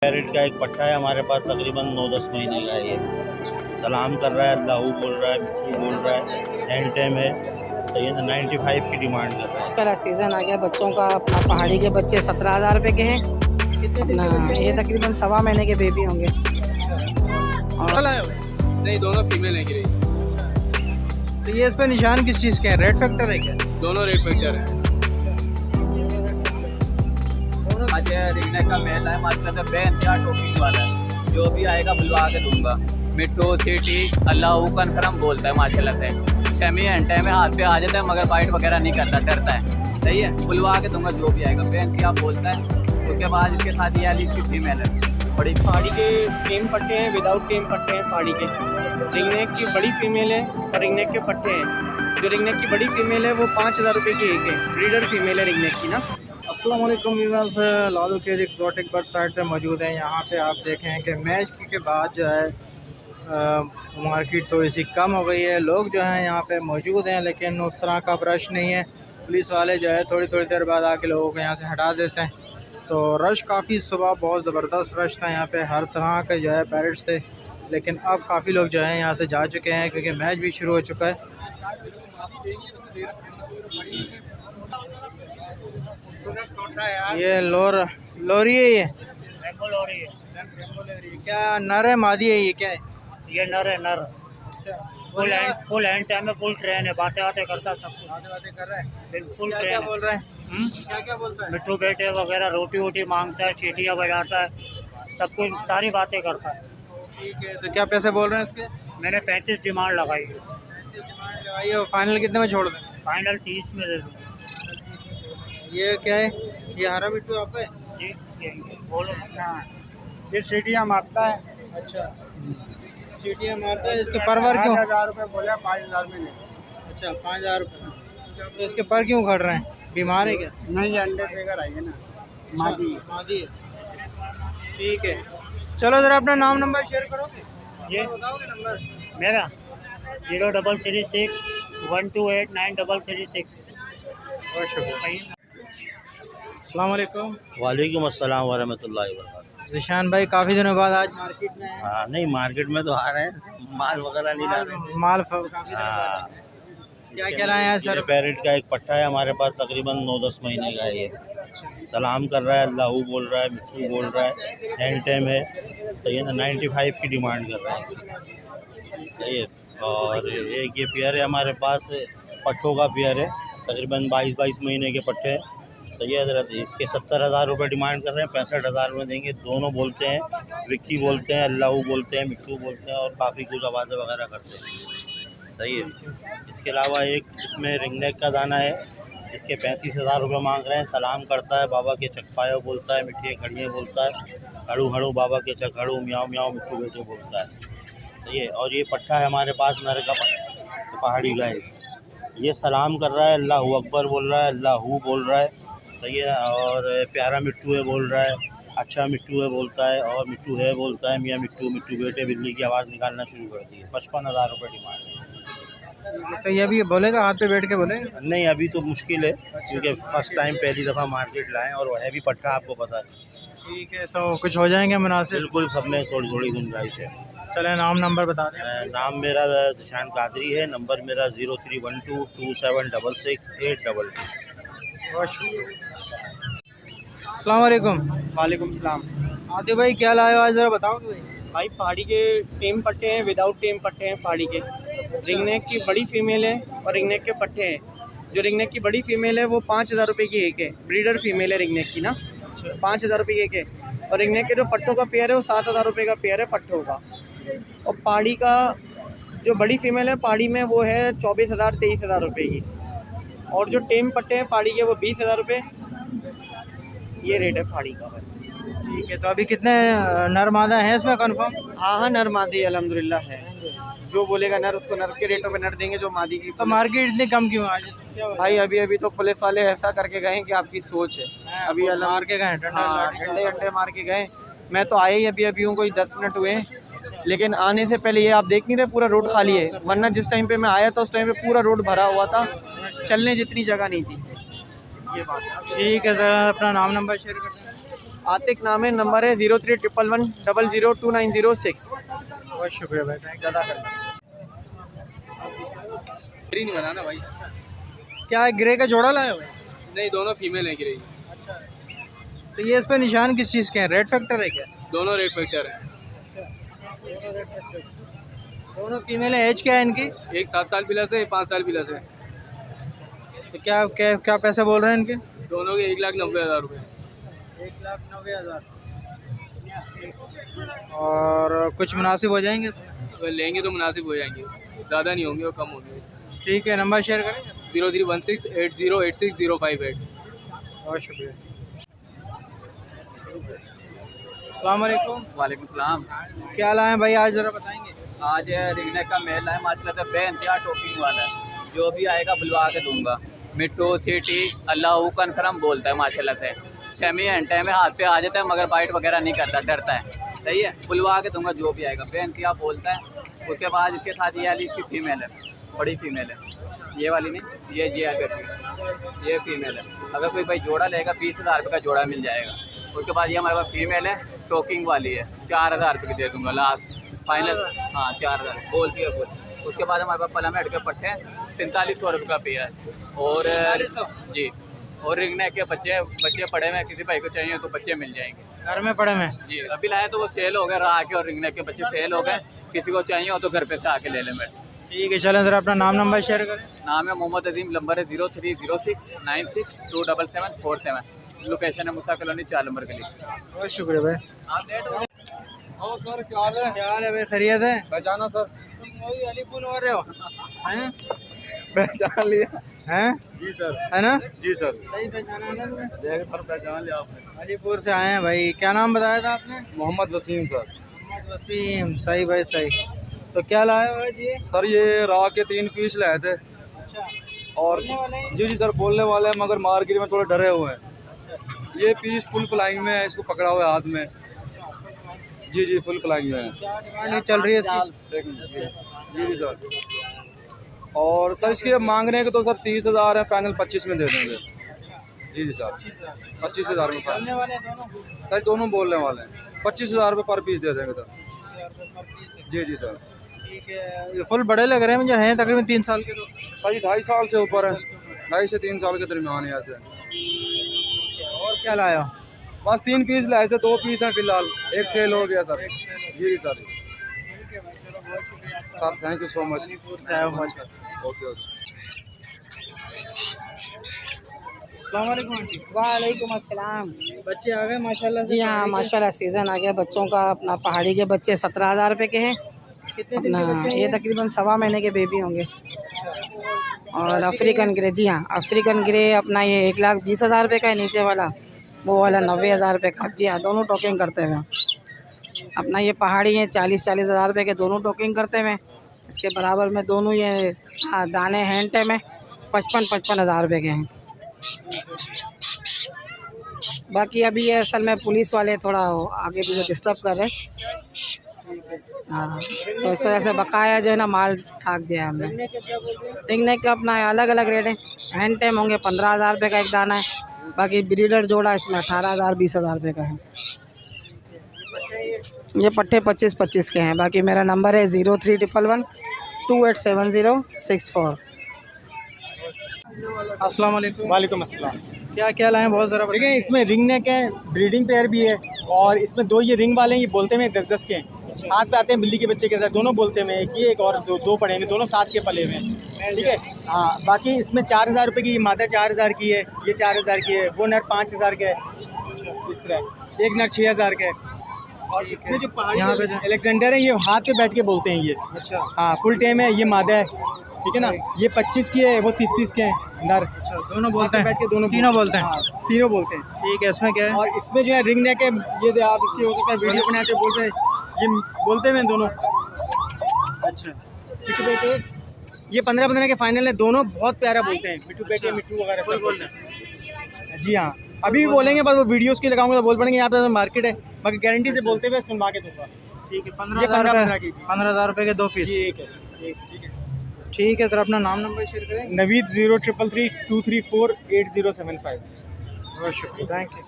Carat का एक पट्टा है हमारे पास, तकरीबन 9-10 महीने का है। ये सलाम कर रहा है, अल्लाहू बोल रहा है, मिट्टू बोल रहा है, हैंड टाइम है। तो ये 95 की डिमांड कर रहा है। पहला सीज़न आ गया बच्चों का। अपना पहाड़ी के बच्चे 17,000 रुपये के हैं। अपना ये तकरीबन 1.25 महीने के बेबी होंगे। और नहीं, दोनों फीमेल है गिरी। तो ये इस पे निशान किस चीज़ के है? रेड फैक्टर है क्या? दोनों रेड फैक्टर है। आज रिगने का मेल है, मतलब बेइंतहा टोपिंग वाला है। जो भी आएगा बुलवा के दूंगा। मिट्टू सिटी अल्लाह कन्फर्म बोलता है माशाल्लाह से। सेमी एंड में हाथ पे आ जाता है, मगर बाइट वगैरह नहीं करता, डरता है। सही है, बुलवा के दूंगा जो भी आएगा। बेइंतहा बोलता है। उसके बाद इसके साथ ये वाली इसकी फीमेल है। बड़ी पहाड़ी के टेम पट्टे हैं, विदाउट टेम पट्टे हैं पहाड़ी के। रिंगनेक की बड़ी फीमेल है और रिंगनेक के पट्टे हैं। जो रिंगनेक की बड़ी फीमेल है वो 5,000 रुपये की एक है। ब्रीडर फीमेल है रिंगनेक की ना। अस्सलाम वालेकुम व्यूअर्स, लालू के एक्सोटिक बर्ड साइड पे मौजूद हैं। यहाँ पे आप देखें कि मैच के बाद जो है मार्केट थोड़ी सी कम हो गई है। लोग जो हैं यहाँ पे मौजूद हैं, लेकिन उस तरह का रश नहीं है। पुलिस वाले जो है थोड़ी थोड़ी देर बाद आके लोगों को यहाँ से हटा देते हैं। तो रश काफ़ी सुबह बहुत ज़बरदस्त रश था यहाँ पे, हर तरह के जो है पैरेट्स थे। लेकिन अब काफ़ी लोग जो है यहाँ से जा चुके हैं, क्योंकि मैच भी शुरू हो चुका है। ये लोरी है। ये लोरी है। क्या नर है मादी है? ये क्या है? ये नर है, नर। फुल हैंड टाइम में फुल ट्रेन है। बातें करता है, सब कुछ बातें कर रहा है। बिल्कुल क्या ट्रेन क्या है। बोल रहा है? क्या बोलता है? मिट्टू बेटे वगैरह रोटी वोटी मांगता है, चीटियाँ बजाता है, सब कुछ सारी बातें करता है। ठीक है, तो क्या पैसे बोल रहे हैं इसके? मैंने 35 डिमांड लगाई है। लगाइए। फाइनल कितने में छोड़ दें? फाइनल 30 में दे दूँ। ये क्या है? ये हरा मिट्टू आपका है? जी बोलो। ये सीटियाँ मारता है। अच्छा, सीटियाँ मारता है। इसके परवर क्यों? 5,000 रुपये बोला, 5,000 में नहीं। अच्छा, 5,000 रुपये। तो इसके पर क्यों खड़ रहे हैं? बीमार है क्या? नहीं, अंडे देकर आएंगे ना। मादी मादी है। ठीक है, चलो ज़रा अपना नाम नंबर शेयर करोगे? ये बताओगे नंबर? मेरा 0336 128 9336। बहुत शुक्रिया। अस्सलाम वालेकुम। वालेकुम अस्सलाम वरहमतुल्लाहि वबरकातुहू। जिशान भाई काफ़ी दिनों बाद आज मार्केट में हैं। हाँ, नहीं मार्केट में तो आ रहे हैं, माल वगैरह नहीं ला रहे। माल काफ़ी दिनों बाद। हाँ, क्या क्या लाए हैं सर? पैरेट का एक पट्टा है हमारे पास, तकरीबन 9-10 महीने का है। ये सलाम कर रहा है, अल्लाहू बोल रहा है, मिट्टू बोल रहा है, हैंड टाइम है। तो ये 95 की डिमांड कर रहा है इसकी। सही है। और एक ये पेयर है हमारे पास, पट्टों का पेयर है, तकरीबन 22 महीने के पट्टे हैं। तो ये हजरत इसके 70,000 रुपये डिमांड कर रहे हैं। 65,000 में देंगे। दोनों बोलते हैं, विक्की बोलते हैं, अल्लाहू बोलते हैं, मिट्टू बोलते हैं, और काफ़ी कुछ आवाज़ें वगैरह करते हैं। सही है। इसके अलावा एक इसमें रिंगनेक का दाना है, इसके 35,000 रुपये मांग रहे हैं। सलाम करता है, बाबा के चकपायो बोलता है, मिठिए खड़िए बोलता है, हड़ू हड़ू बाबा के चक हड़ू, म्याओ म्याओ मिट्टू बेटे बोलता है। सही है। और ये पट्टा है हमारे पास नर का पहाड़ी का है। ये सलाम कर रहा है, अल्लाहू अकबर बोल रहा है, अल्लाहू बोल रहा है। सही है। और प्यारा मिट्टू है बोल रहा है, अच्छा मिट्टू है बोलता है, और मिट्टू है बोलता है, मियाँ मिट्टू, मिट्टू बेटे, बिल्ली की आवाज़ निकालना शुरू कर दी है। 55,000 रुपये डिमांड है। तो ये अभी बोलेगा, हाथ पे बैठ के बोलेगा? नहीं, अभी तो मुश्किल है, क्योंकि फर्स्ट टाइम पहली दफ़ा मार्केट लाएं, और वह भी पट्टा आपको पता है। ठीक है, तो कुछ हो जाएंगे मुनासिब? बिल्कुल, सब में थोड़ी थोड़ी गुंजाइश है। चले नाम नंबर बता दें। नाम मेरा जिशान कादरी है, नंबर मेरा 0312 2766 822। बहुत शुक्रिया। अस्सलाम वालेकुम। वालेकुम सलाम। आदिल भाई क्या लाए हो आज, ज़रा बताओगे भाई? भाई पहाड़ी के टेम पट्टे हैं, विदाउट टेम पट्टे हैं पहाड़ी के। रिंगनेक की बड़ी फीमेल है और रिंगनेक के पट्टे हैं। जो रिंगनेक की बड़ी फीमेल है वो 5,000 रुपये की एक है। ब्रीडर फीमेल है रिंगनेक की ना। 5,000 रुपये की एक है। और रिंगनेक के जो पट्टों का पेयर है वो 7,000 रुपये का पेयर है पट्टों का। और पहाड़ी का जो बड़ी फीमेल है पहाड़ी में वो है 24,000 23,000 रुपये की। और जो टेम पट्टे हैं पहाड़ी के वो 20,000 रुपये। ये रेट है पहाड़ी का भाई। ठीक है, तो अभी कितने नर मादा हैं इसमें कन्फर्म? हाँ, नर मादी अल्हम्दुलिल्लाह है। जो बोलेगा नर, उसको नर के रेटों पे नर देंगे। जो मादी की तो मार्केट इतनी कम क्यों आज? भाई अभी तो पुलिस वाले ऐसा करके गए कि आपकी सोच है। अभी मार के गए, डंडे डंडे मार के गए। मैं तो आया ही अभी हूँ, कोई 10 मिनट हुए। लेकिन आने से पहले ये आप देख नहीं रहे, पूरा रोड खाली है। वरना जिस टाइम पे मैं आया था उस टाइम पे पूरा रोड भरा हुआ था, चलने जितनी जगह नहीं थी। ये बात है। ठीक है, ज़रा अपना नाम नंबर शेयर कर दें। आतिक नाम है, नंबर है 031110029006। बहुत शुक्रिया भाई, थैंक ज़्यादा कर नहीं बनाना भाई, क्या है, ग्रे का जोड़ा लाए हुए? नहीं दोनों फीमेल है गिरी, तो ये इस पे निशान किस चीज़ के हैं? रेड फैक्टर है क्या? दोनों रेड फैक्टर है। दोनों फीमेल है। एज क्या है इनकी? एक 7 साल प्लस है, 5 साल प्लस है। तो क्या क्या क्या पैसे बोल रहे हैं इनके? दोनों के 1,90,000 रुपये। 1,90,000। और कुछ मुनासिब हो जाएंगे? अगर लेंगे तो मुनासिब हो जाएंगे, ज़्यादा नहीं होंगे और कम होंगे। ठीक है, नंबर शेयर करेंगे? 031680866058। बहुत शुक्रिया। अस्सलाम वालेकुम। वालेकुम सलाम। क्या लाए हैं भाई आज, ज़रा बताएंगे? आज रिगनेक का मेल है माशाल्लाह, बेइंतहा टॉकिंग वाला है। जो भी आएगा बुलवा के दूंगा। मिट्टू सिटी अल्लाह कन्फर्म बोलता है माशाल्लाह से। सेमी एंड में हाथ पे आ जाता है, मगर बाइट वगैरह नहीं करता, डरता है। सही है, बुलवा के दूंगा जो भी आएगा, बेइंतहा बोलता है। उसके बाद इसके साथ ये वाली इसकी फीमेल है, बड़ी फीमेल है। ये वाली नहीं, ये ये फीमेल है। अगर कोई भाई जोड़ा लेगा 20,000 रुपये का जोड़ा मिल जाएगा। उसके बाद ये हमारे पास फीमेल है, टॉकिंग वाली है, 4,000 रुपये की दे दूँगा लास्ट फाइनल। हाँ 4,000 बोलती है बोल। उसके बाद हमारे पास पला में के पट्टे हैं, 4500 रुपये का पिया है। और जी, और रिंगनेक के बच्चे पड़े हुए हैं, किसी भाई को चाहिए तो बच्चे मिल जाएंगे घर में पड़े में? जी। अभी लाए तो वो सेल हो गए, राह के और रिंगनेक के बच्चे सेल हो गए। किसी को चाहिए हो तो घर पे से आके ले लें मैं। ठीक है, चलें ज़रा अपना नाम नंबर शेयर करें। नाम है मोहम्मद अजीम, नंबर है 0306962747। लोकेशन है मूसा कॉलोनी 4 नंबर के लिए। बहुत शुक्रिया भाई। आप लेट हो सर क्या हाल है? क्या हाल है भाई, खैरियत है? पहचाना सर? तुम वही अलीपुर हो रहे हो हैं? पहचान लिया हैं? जी सर। है ना? जी सर, सही पहचाना है ना तुमने? पहचान लिया आपने। अलीपुर से आए हैं भाई। क्या नाम बताया था आपने? मोहम्मद वसीम सर। मोहम्मद वसीम। सही भाई सही। तो क्या लाए हो भाई जी? सर ये राह के 3 पीस लाए थे। अच्छा, और बोलने वाले हैं? जी सर बोलने वाले हैं, मगर मार्केट में थोड़े डरे हुए हैं। ये पीस फुल फ्लाइंग में है, इसको पकड़ा हुआ है हाथ में। जी फुल फ्लाइंग में है। क्या डिमांड चल रही है इसकी? जी सर। और सर इसके मांगने के तो सर 30,000 है, फाइनल 25 में दे देंगे। जी सर, 25,000 में बोलने वाले हैं दोनों? सर दोनों बोलने वाले हैं, 25,000 रुपये पर पीस दे देंगे सर। जी सर। ठीक है, ये फुल बड़े लग रहे हैं मुझे, हैं तकरीबन 3 साल के। तो सर ये 2.5 साल से ऊपर है, 2.5 से 3 साल के दरमियान है ऐसे। और क्या लाया हो? बस 3 पीस लाए थे, 2 पीस हैं फिलहाल, एक सेल हो गया सर। जी sir. Sir thank you so much. Okay. अस्सलामुअलैकुम आंटी। वालेकुम अस्सलाम। बच्चे आ गए माशाल्लाह से? जी हाँ माशाल्लाह, सीज़न आ गया बच्चों का। अपना पहाड़ी के बच्चे 17,000 रुपये के हैं। कितने दिन के अपना बच्चे हैं ये तकरीबन 1.25 महीने के बेबी होंगे। और अफ्रीकन ग्रे, जी हाँ अफ्रीकन ग्रे अपना ये 1,20,000 रुपये का है। नीचे वाला वो वाला 90,000 रुपये का। जी हाँ, दोनों टोकिंग करते हुए। अपना ये पहाड़ी है 40,000 रुपये के, दोनों टोकिंग करते हुए। इसके बराबर में दोनों ये दाने हैंड टाइम में 55,000 रुपये के हैं। बाकी अभी ये असल में पुलिस वाले थोड़ा आगे पीछे डिस्टर्ब कर रहे हैं। हाँ, तो इस वजह से बकाया जो है ना माल ठाक दिया है हमने। रिंगनेक का अपना अलग अलग रेट है। हैंड टाइम होंगे 15,000 रुपये का एक दाना है। बाकी ब्रीडर जोड़ा इसमें 18,000 20,000 रुपये का है। ये पट्टे 25-25 के हैं। बाकी मेरा नंबर है 0311287064। अस्सलाम वालेकुम। वालेकुम अस्सलाम। क्या क्या लाए हैं, बहुत ज़रा देखिए इसमें रिंग नेक है, ब्रीडिंग पेयर भी है, और इसमें 2 ये रिंग वाले हैं, ये बोलते हैं 10-10 के हैं। हाथ पे आते हैं बिल्ली के बच्चे के साथ, दोनों बोलते हैं। एक ये एक और 2 पड़े हैं, दोनों साथ के पले हुए हैं। ठीक है हाँ। बाकी इसमें 4,000 रुपये की मादा 4,000 की है, ये 4,000 की है, वो नर 5,000 का है। इस तरह एक नर 6,000 का है। और इसमें जो पहाड़ी यहाँ पे अलेक्जेंडर है, ये हाथ पे बैठ के बोलते हैं ये। अच्छा हाँ फुल टाइम है, ये मादा है। ठीक है ना, ये 25 की है, वो 30-30 के हैं नर। अच्छा, दोनों बोलते हैं? बैठ के दोनों तीनों बोलते हैं? हाँ, तीनों बोलते हैं। ठीक है, इसमें क्या है? और इसमें जो है रिंग नेक है, ये दे आप इसकी हो सकता है वीडियो बनाते बोलते हैं, ये बोलते हुए दोनों। अच्छा, ठीक है बेटे, ये 15-15 के फाइनल है, दोनों बहुत प्यारा बोलते हैं। मिट्टू बेटे मिट्टू वगैरह सब बोलते हैं। जी हाँ, अभी भी बोलेंगे, बस वो वीडियोस के लगाऊंगा तो बोल पड़ेंगे। यहाँ पे मार्केट है, बाकी गारंटी से बोलते हुए सुनवा के दूंगा। ठीक है। 15,000 रुपये के 2 पीस। जी एक है। ठीक है। ठीक है, तो अपना नाम नंबर शेयर करें। नवीद 0333 234 8075। बहुत शुक्रिया, थैंक यू।